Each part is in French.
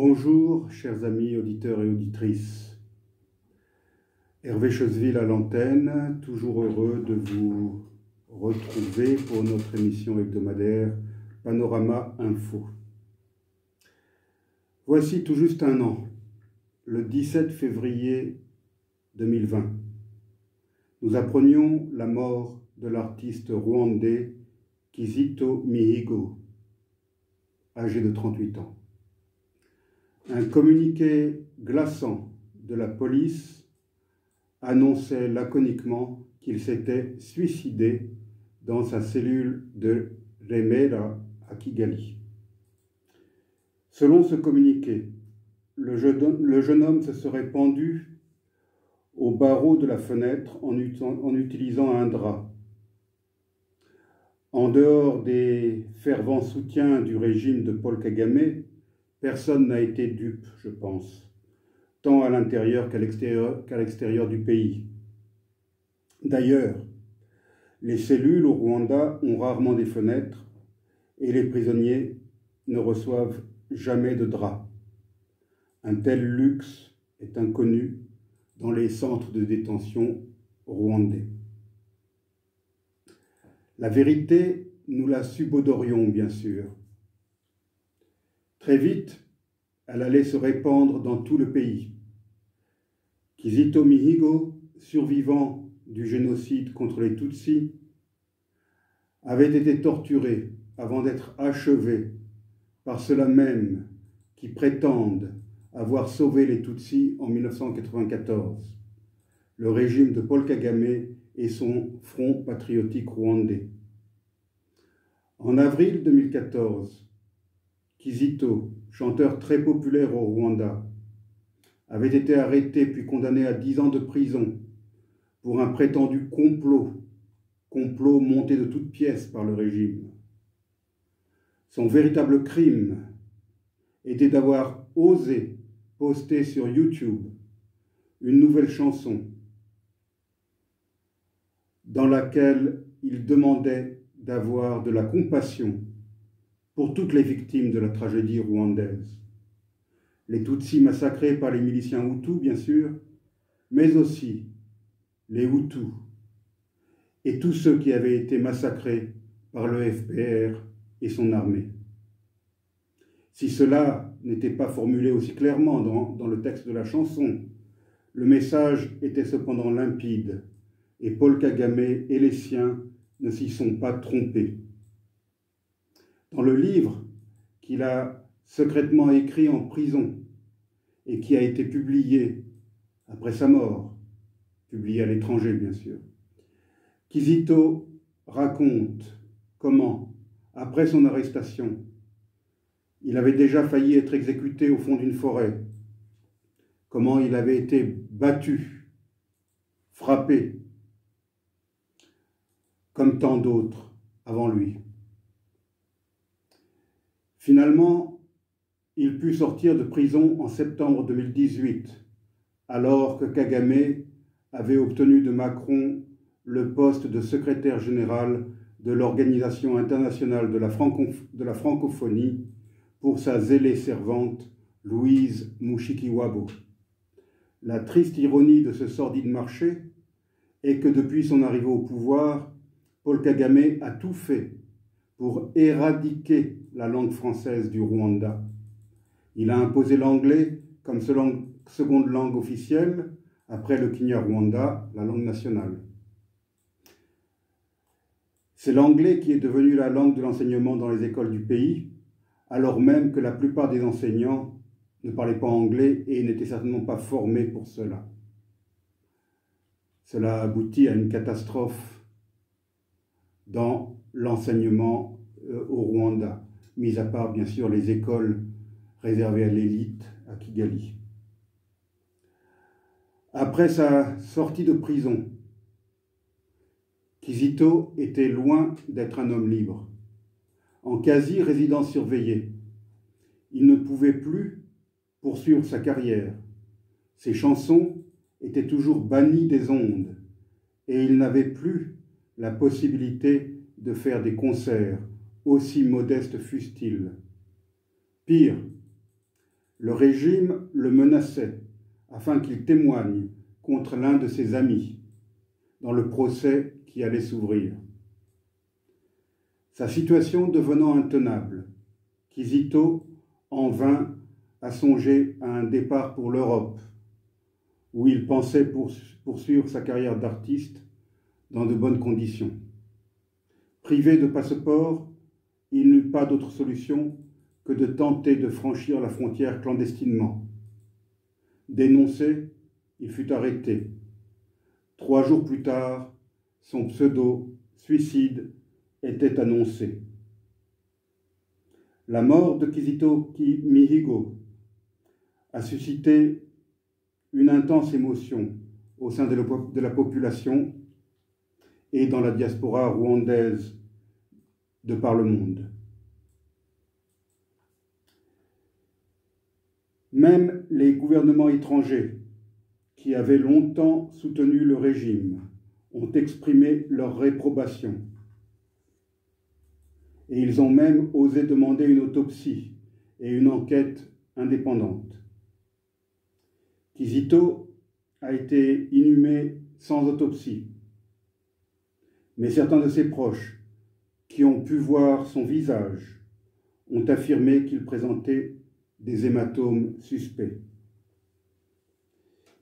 Bonjour, chers amis auditeurs et auditrices. Hervé Choseville à l'antenne, toujours heureux de vous retrouver pour notre émission hebdomadaire Panorama Info. Voici tout juste un an, le 17 février 2020. Nous apprenions la mort de l'artiste rwandais Kizito Mihigo, âgé de 38 ans. Un communiqué glaçant de la police annonçait laconiquement qu'il s'était suicidé dans sa cellule de Remera à Kigali. Selon ce communiqué, le jeune homme se serait pendu au barreau de la fenêtre en utilisant un drap. En dehors des fervents soutiens du régime de Paul Kagame, personne n'a été dupe, je pense, tant à l'intérieur qu'à l'extérieur du pays. D'ailleurs, les cellules au Rwanda ont rarement des fenêtres et les prisonniers ne reçoivent jamais de drap. Un tel luxe est inconnu dans les centres de détention rwandais. La vérité, nous la subodorions bien sûr. Très vite, elle allait se répandre dans tout le pays. Kizito Mihigo, survivant du génocide contre les Tutsis, avait été torturé avant d'être achevé par ceux-là même qui prétendent avoir sauvé les Tutsis en 1994, le régime de Paul Kagame et son Front patriotique rwandais. En avril 2014, Kizito, chanteur très populaire au Rwanda, avait été arrêté puis condamné à 10 ans de prison pour un prétendu complot monté de toutes pièces par le régime. Son véritable crime était d'avoir osé poster sur YouTube une nouvelle chanson dans laquelle il demandait d'avoir de la compassion pour toutes les victimes de la tragédie rwandaise. Les Tutsis massacrés par les miliciens Hutus, bien sûr, mais aussi les Hutus et tous ceux qui avaient été massacrés par le FPR et son armée. Si cela n'était pas formulé aussi clairement dans le texte de la chanson, le message était cependant limpide et Paul Kagame et les siens ne s'y sont pas trompés. Dans le livre qu'il a secrètement écrit en prison et qui a été publié après sa mort, publié à l'étranger bien sûr, Kizito raconte comment, après son arrestation, il avait déjà failli être exécuté au fond d'une forêt, comment il avait été battu, frappé, comme tant d'autres avant lui. Finalement, il put sortir de prison en septembre 2018, alors que Kagame avait obtenu de Macron le poste de secrétaire général de l'Organisation internationale de la francophonie pour sa zélée servante Louise Mushikiwabo. La triste ironie de ce sordide marché est que depuis son arrivée au pouvoir, Paul Kagame a tout fait pour éradiquer la langue française du Rwanda. Il a imposé l'anglais comme seconde langue officielle, après le Kinyarwanda, la langue nationale. C'est l'anglais qui est devenu la langue de l'enseignement dans les écoles du pays, alors même que la plupart des enseignants ne parlaient pas anglais et n'étaient certainement pas formés pour cela. Cela aboutit à une catastrophe dans l'enseignement au Rwanda, mis à part bien sûr les écoles réservées à l'élite à Kigali. Après sa sortie de prison, Kizito était loin d'être un homme libre. En quasi-résidence surveillée, il ne pouvait plus poursuivre sa carrière. Ses chansons étaient toujours bannies des ondes et il n'avait plus la possibilité de faire des concerts, aussi modestes fussent-ils. Pire, Le régime le menaçait afin qu'il témoigne contre l'un de ses amis dans le procès qui allait s'ouvrir. Sa situation devenant intenable, Kizito en vint à songer à un départ pour l'Europe, où il pensait poursuivre sa carrière d'artiste dans de bonnes conditions. Privé de passeport, il n'eut pas d'autre solution que de tenter de franchir la frontière clandestinement. Dénoncé, il fut arrêté. 3 jours plus tard, son pseudo-suicide était annoncé. La mort de Kizito Mihigo a suscité une intense émotion au sein de la population et dans la diaspora rwandaise de par le monde. Même les gouvernements étrangers qui avaient longtemps soutenu le régime ont exprimé leur réprobation. Et ils ont même osé demander une autopsie et une enquête indépendante. Kizito a été inhumé sans autopsie, mais certains de ses proches, qui ont pu voir son visage, ont affirmé qu'il présentait des hématomes suspects.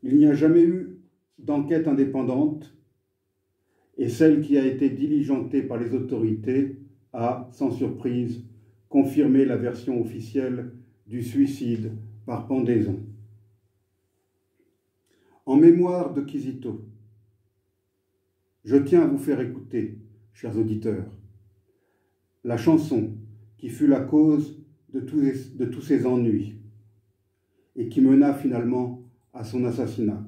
Il n'y a jamais eu d'enquête indépendante et celle qui a été diligentée par les autorités a, sans surprise, confirmé la version officielle du suicide par pendaison. En mémoire de Kizito, je tiens à vous faire écouter, chers auditeurs, la chanson qui fut la cause de tous ces ennuis et qui mena finalement à son assassinat.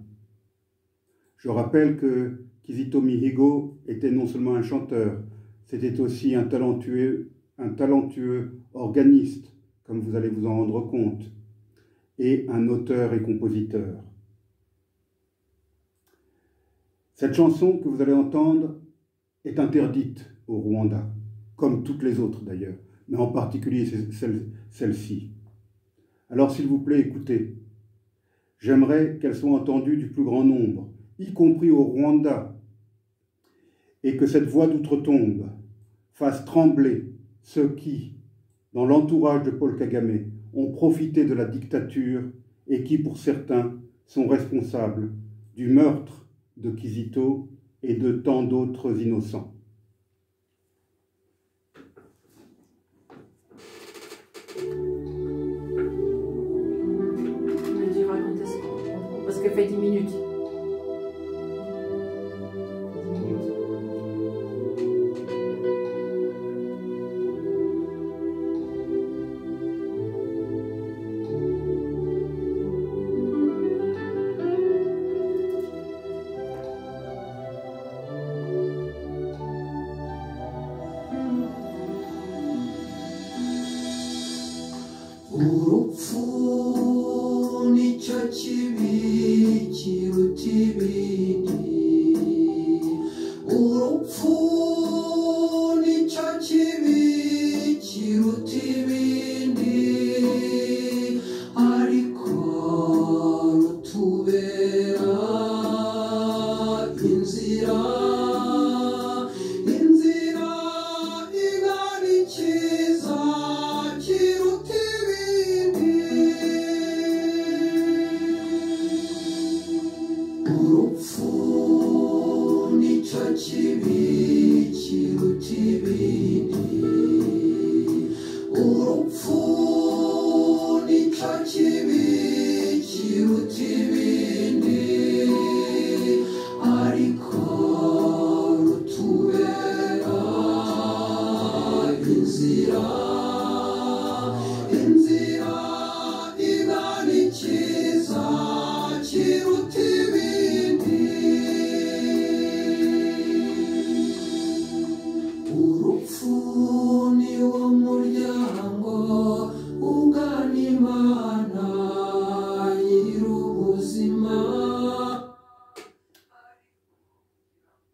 Je rappelle que Kizito Mihigo était non seulement un chanteur, c'était aussi un talentueux organiste, comme vous allez vous en rendre compte, et un auteur et compositeur. Cette chanson que vous allez entendre est interdite au Rwanda, comme toutes les autres d'ailleurs, mais en particulier celle-ci. Alors s'il vous plaît, écoutez. J'aimerais qu'elle soit entendue du plus grand nombre, y compris au Rwanda, et que cette voix d'outre-tombe fasse trembler ceux qui, dans l'entourage de Paul Kagame, ont profité de la dictature et qui, pour certains, sont responsables du meurtre de Kizito et de tant d'autres innocents. Parce qu'elle fait 10 minutes.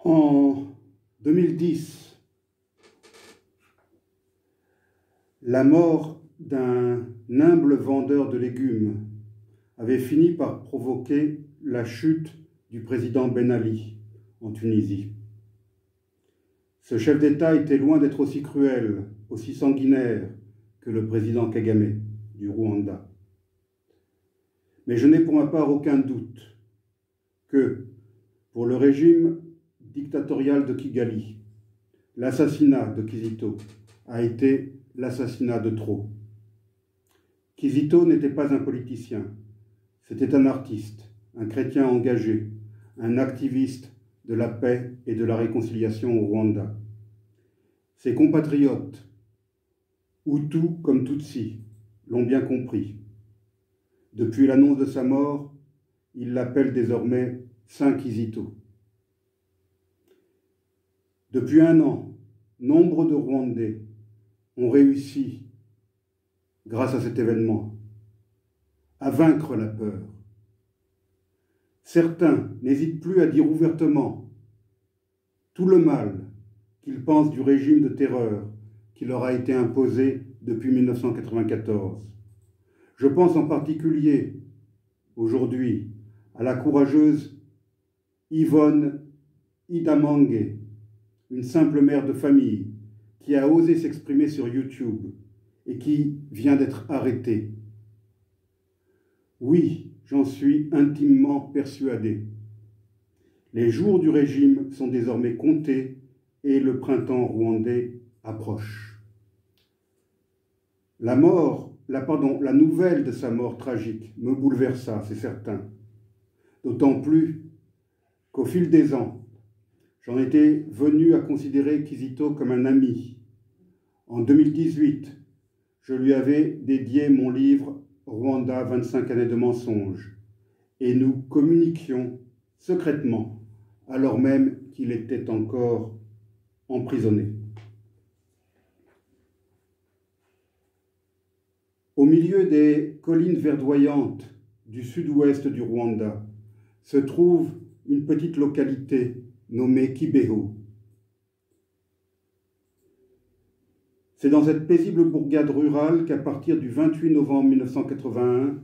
En 2010, la mort d'un humble vendeur de légumes avait fini par provoquer la chute du président Ben Ali en Tunisie. Ce chef d'État était loin d'être aussi cruel, aussi sanguinaire que le président Kagame du Rwanda. Mais je n'ai pour ma part aucun doute que, pour le régime dictatorial de Kigali, l'assassinat de Kizito a été l'assassinat de trop. Kizito n'était pas un politicien, c'était un artiste, un chrétien engagé, un activiste de la paix et de la réconciliation au Rwanda. Ses compatriotes, Hutus comme Tutsis, l'ont bien compris. Depuis l'annonce de sa mort, ils l'appellent désormais Saint Kizito. Depuis un an, nombre de Rwandais ont réussi, grâce à cet événement, à vaincre la peur. Certains n'hésitent plus à dire ouvertement tout le mal qu'ils pensent du régime de terreur qui leur a été imposé depuis 1994. Je pense en particulier, aujourd'hui, à la courageuse Yvonne Idamange, une simple mère de famille qui a osé s'exprimer sur YouTube et qui vient d'être arrêtée. Oui, j'en suis intimement persuadé. Les jours du régime sont désormais comptés et le printemps rwandais approche. La nouvelle de sa mort tragique me bouleversa, c'est certain. D'autant plus qu'au fil des ans, j'en étais venu à considérer Kizito comme un ami. En 2018, je lui avais dédié mon livre « Rwanda, 25 années de mensonges » et nous communiquions secrètement, alors même qu'il était encore emprisonné. Au milieu des collines verdoyantes du sud-ouest du Rwanda se trouve une petite localité nommée Kibeho. C'est dans cette paisible bourgade rurale qu'à partir du 28 novembre 1981,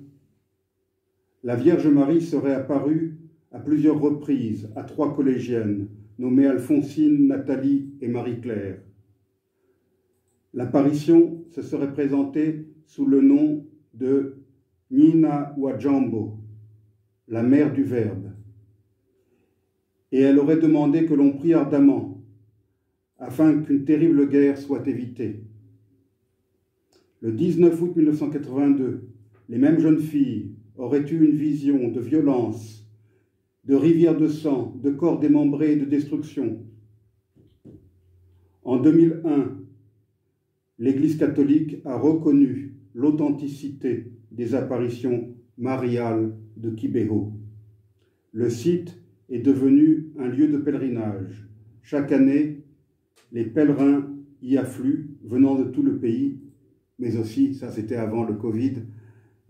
la Vierge Marie serait apparue à plusieurs reprises à 3 collégiennes nommées Alphonsine, Nathalie et Marie-Claire. L'apparition se serait présentée sous le nom de Nina Wajambo, la mère du Verbe, et elle aurait demandé que l'on prie ardemment afin qu'une terrible guerre soit évitée. Le 19 août 1982, les mêmes jeunes filles auraient eu une vision de violence, de rivières de sang, de corps démembrés et de destruction. En 2001, l'Église catholique a reconnu l'authenticité des apparitions mariales de Kibeho. Le site est devenu un lieu de pèlerinage. Chaque année, les pèlerins y affluent, venant de tout le pays, mais aussi, ça c'était avant le Covid,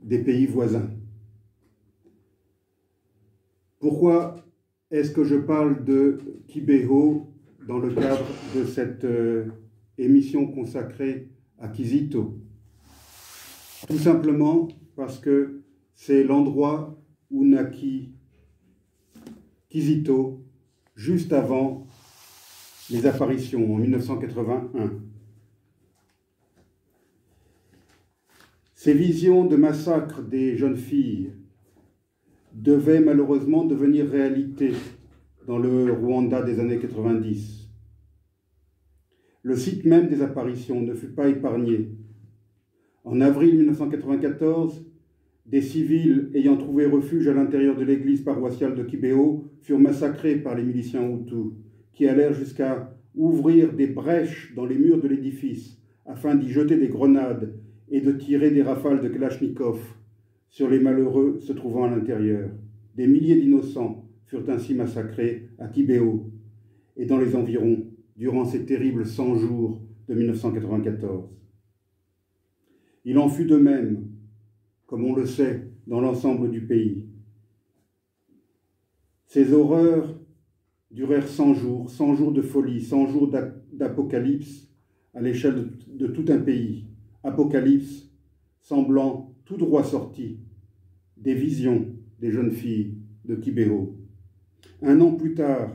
des pays voisins. Pourquoi est-ce que je parle de Kibeho dans le cadre de cette émission consacrée à Kizito? Tout simplement parce que c'est l'endroit où naquit Kizito juste avant les apparitions en 1981. Ces visions de massacre des jeunes filles devaient malheureusement devenir réalité dans le Rwanda des années 90. Le site même des apparitions ne fut pas épargné. En avril 1994, des civils ayant trouvé refuge à l'intérieur de l'église paroissiale de Kibeho furent massacrés par les miliciens Hutus, qui allèrent jusqu'à ouvrir des brèches dans les murs de l'édifice afin d'y jeter des grenades et de tirer des rafales de Kalachnikov sur les malheureux se trouvant à l'intérieur. Des milliers d'innocents furent ainsi massacrés à Kibeho et dans les environs durant ces terribles 100 jours de 1994. Il en fut de même, comme on le sait, dans l'ensemble du pays. Ces horreurs durèrent 100 jours de folie, 100 jours d'apocalypse à l'échelle de tout un pays. Apocalypse semblant tout droit sorti des visions des jeunes filles de Kibeho. Un an plus tard,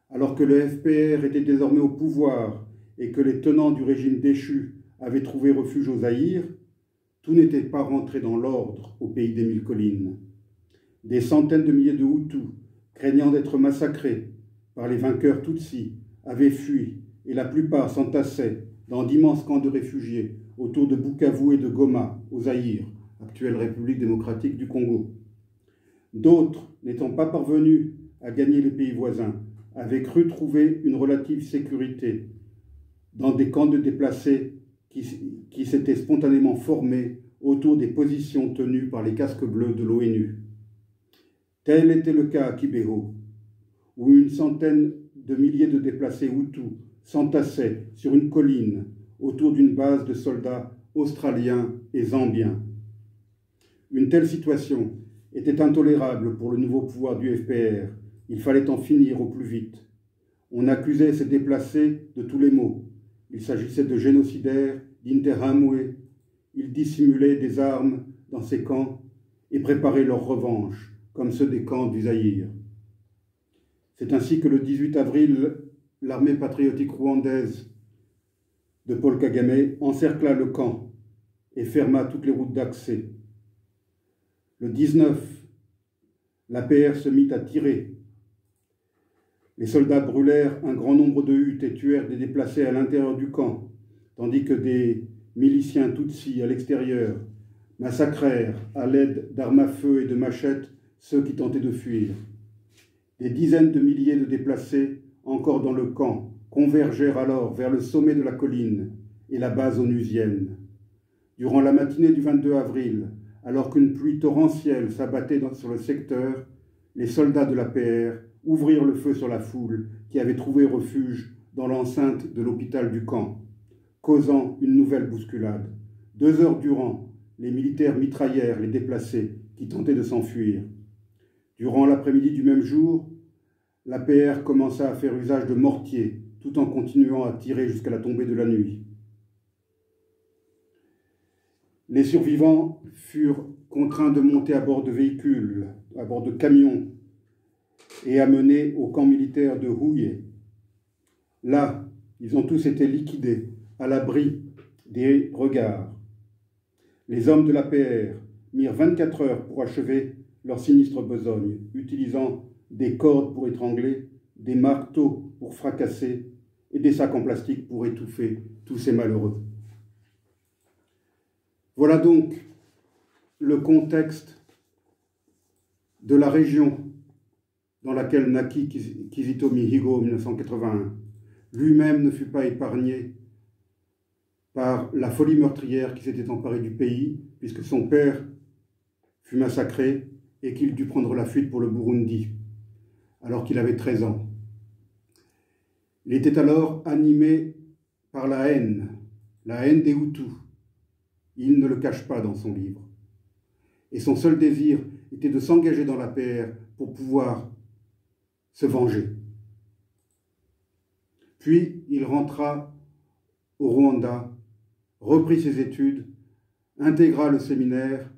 alors que le FPR était désormais au pouvoir et que les tenants du régime déchu avaient trouvé refuge au Zaïre, tout n'était pas rentré dans l'ordre au pays des mille collines. Des centaines de milliers de Hutus, craignant d'être massacrés par les vainqueurs Tutsis, avaient fui et la plupart s'entassaient dans d'immenses camps de réfugiés autour de Bukavu et de Goma, au Zaïre, actuelle République démocratique du Congo. D'autres, n'étant pas parvenus à gagner les pays voisins, avaient cru trouver une relative sécurité dans des camps de déplacés qui s'étaient spontanément formés autour des positions tenues par les casques bleus de l'ONU. Tel était le cas à Kibeho, où une centaine de milliers de déplacés Hutus s'entassaient sur une colline autour d'une base de soldats australiens et zambiens. Une telle situation était intolérable pour le nouveau pouvoir du FPR. Il fallait en finir au plus vite. On accusait ces déplacés de tous les maux. Il s'agissait de génocidaires, d'Interahamwe. Ils dissimulaient des armes dans ces camps et préparaient leur revanche, comme ceux des camps du Zaïre. C'est ainsi que le 18 avril, l'armée patriotique rwandaise de Paul Kagame encercla le camp et ferma toutes les routes d'accès. Le 19, l'APR se mit à tirer. Les soldats brûlèrent un grand nombre de huttes et tuèrent des déplacés à l'intérieur du camp, tandis que des miliciens Tutsis à l'extérieur massacrèrent à l'aide d'armes à feu et de machettes ceux qui tentaient de fuir. Des dizaines de milliers de déplacés, encore dans le camp, convergèrent alors vers le sommet de la colline et la base onusienne. Durant la matinée du 22 avril, alors qu'une pluie torrentielle s'abattait sur le secteur, les soldats de l'APR ouvrirent le feu sur la foule qui avait trouvé refuge dans l'enceinte de l'hôpital du camp, causant une nouvelle bousculade. 2 heures durant, les militaires mitraillèrent les déplacés qui tentaient de s'enfuir. Durant l'après-midi du même jour, l'APR commença à faire usage de mortiers, tout en continuant à tirer jusqu'à la tombée de la nuit. Les survivants furent contraints de monter à bord de véhicules, à bord de camions, et amenés au camp militaire de Houye. Là, ils ont tous été liquidés, à l'abri des regards. Les hommes de l'APR mirent 24 heures pour achever leur sinistre besogne, utilisant des cordes pour étrangler, des marteaux pour fracasser et des sacs en plastique pour étouffer tous ces malheureux. Voilà donc le contexte de la région dans laquelle naquit Kizito Mihigo en 1981. Lui-même ne fut pas épargné par la folie meurtrière qui s'était emparée du pays, puisque son père fut massacré et qu'il dut prendre la fuite pour le Burundi, alors qu'il avait 13 ans. Il était alors animé par la haine des Hutus. Il ne le cache pas dans son livre. Et son seul désir était de s'engager dans l'APR pour pouvoir se venger. Puis il rentra au Rwanda, reprit ses études, intégra le séminaire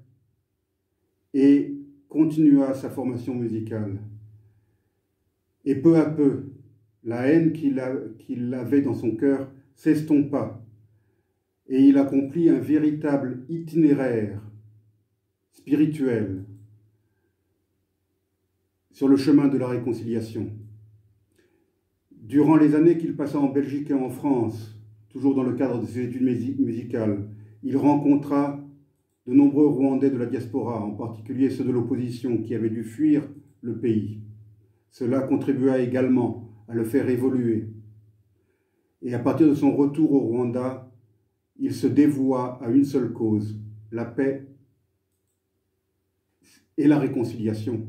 et continua sa formation musicale. Et peu à peu, la haine qu'il avait dans son cœur s'estompa et il accomplit un véritable itinéraire spirituel sur le chemin de la réconciliation. Durant les années qu'il passa en Belgique et en France, toujours dans le cadre de ses études musicales, il rencontra de nombreux Rwandais de la diaspora, en particulier ceux de l'opposition qui avaient dû fuir le pays. Cela contribua également à le faire évoluer. Et à partir de son retour au Rwanda, il se dévoua à une seule cause, la paix et la réconciliation.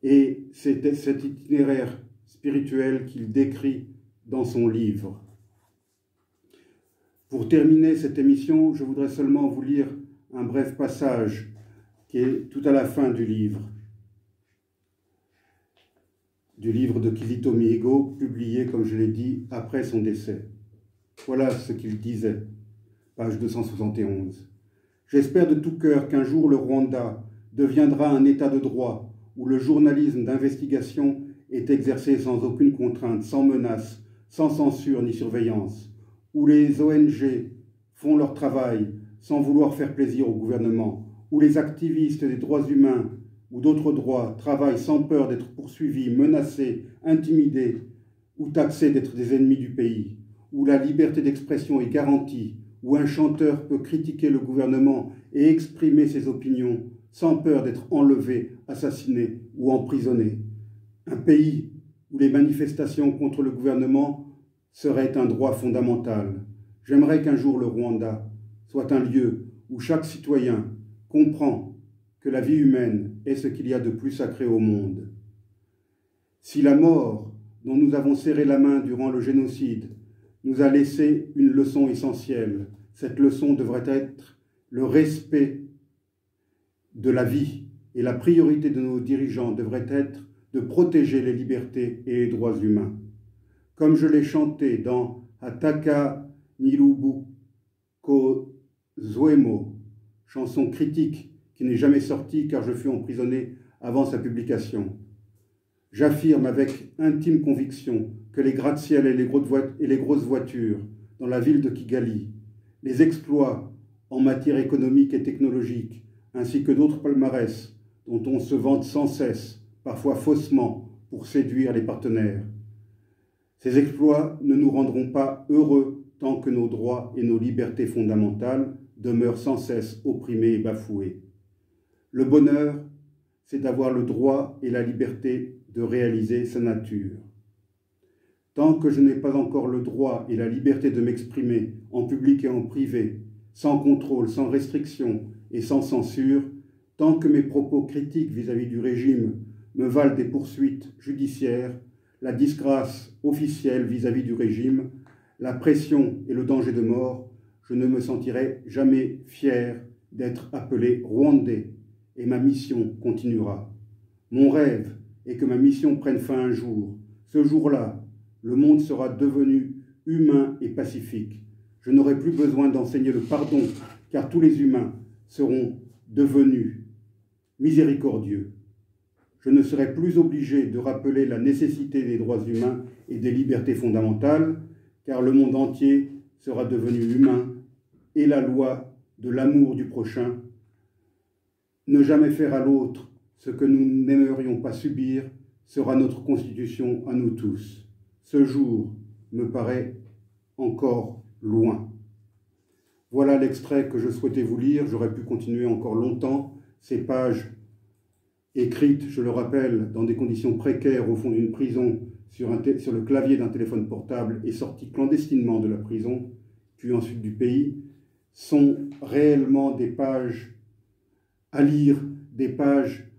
Et c'était cet itinéraire spirituel qu'il décrit dans son livre. Pour terminer cette émission, je voudrais seulement vous lire un bref passage qui est tout à la fin du livre de Kizito Mihigo, publié, comme je l'ai dit, après son décès. Voilà ce qu'il disait. page 271. J'espère de tout cœur qu'un jour le Rwanda deviendra un état de droit où le journalisme d'investigation est exercé sans aucune contrainte, sans menace, sans censure ni surveillance, où les ONG font leur travail sans vouloir faire plaisir au gouvernement, où les activistes des droits humains ou d'autres droits travaillent sans peur d'être poursuivis, menacés, intimidés ou taxés d'être des ennemis du pays, où la liberté d'expression est garantie, où un chanteur peut critiquer le gouvernement et exprimer ses opinions sans peur d'être enlevé, assassiné ou emprisonné. Un pays où les manifestations contre le gouvernement seraient un droit fondamental. J'aimerais qu'un jour le Rwanda soit un lieu où chaque citoyen comprend que la vie humaine est ce qu'il y a de plus sacré au monde. Si la mort dont nous avons serré la main durant le génocide nous a laissé une leçon essentielle, cette leçon devrait être le respect de la vie, et la priorité de nos dirigeants devrait être de protéger les libertés et les droits humains. Comme je l'ai chanté dans Ataka Nirubuko Zoemo, chanson critique qui n'est jamais sortie car je fus emprisonné avant sa publication. J'affirme avec intime conviction que les gratte-ciel et les grosses voitures dans la ville de Kigali, les exploits en matière économique et technologique, ainsi que d'autres palmarès dont on se vante sans cesse, parfois faussement, pour séduire les partenaires. Ces exploits ne nous rendront pas heureux tant que nos droits et nos libertés fondamentales demeurent sans cesse opprimés et bafoués. Le bonheur, c'est d'avoir le droit et la liberté de réaliser sa nature. Tant que je n'ai pas encore le droit et la liberté de m'exprimer en public et en privé, sans contrôle, sans restriction et sans censure, tant que mes propos critiques vis-à-vis du régime me valent des poursuites judiciaires, la disgrâce officielle vis-à-vis du régime, la pression et le danger de mort, je ne me sentirai jamais fier d'être appelé Rwandais, et ma mission continuera. Mon rêve est que ma mission prenne fin un jour. Ce jour-là, le monde sera devenu humain et pacifique. Je n'aurai plus besoin d'enseigner le pardon, car tous les humains seront devenus miséricordieux. Je ne serai plus obligé de rappeler la nécessité des droits humains et des libertés fondamentales, car le monde entier sera devenu humain et la loi de l'amour du prochain. Ne jamais faire à l'autre ce que nous n'aimerions pas subir sera notre constitution à nous tous. Ce jour me paraît encore loin. Voilà l'extrait que je souhaitais vous lire. J'aurais pu continuer encore longtemps. Ces pages écrites, je le rappelle, dans des conditions précaires au fond d'une prison, sur le clavier d'un téléphone portable et sorties clandestinement de la prison, puis ensuite du pays, sont réellement des pages à lire, des pages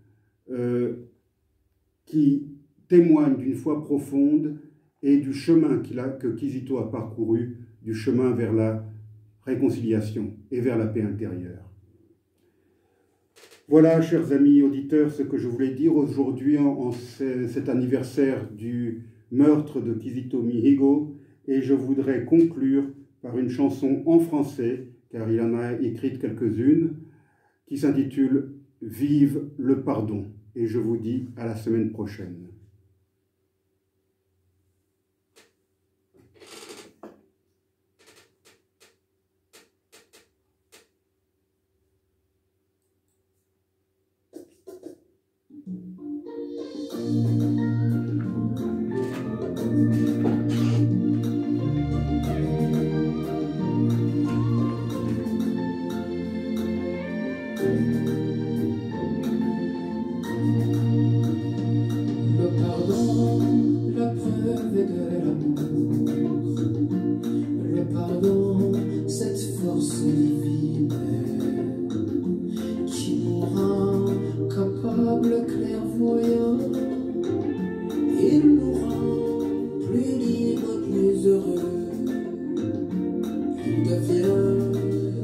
qui témoignent d'une foi profonde et du chemin que Kizito a parcouru, du chemin vers la réconciliation et vers la paix intérieure. Voilà, chers amis auditeurs, ce que je voulais dire aujourd'hui en cet anniversaire du meurtre de Kizito Mihigo, et je voudrais conclure par une chanson en français, car il en a écrite quelques-unes, qui s'intitule « Vive le pardon ». Et je vous dis à la semaine prochaine.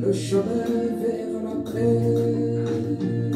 Le chemin vers la paix.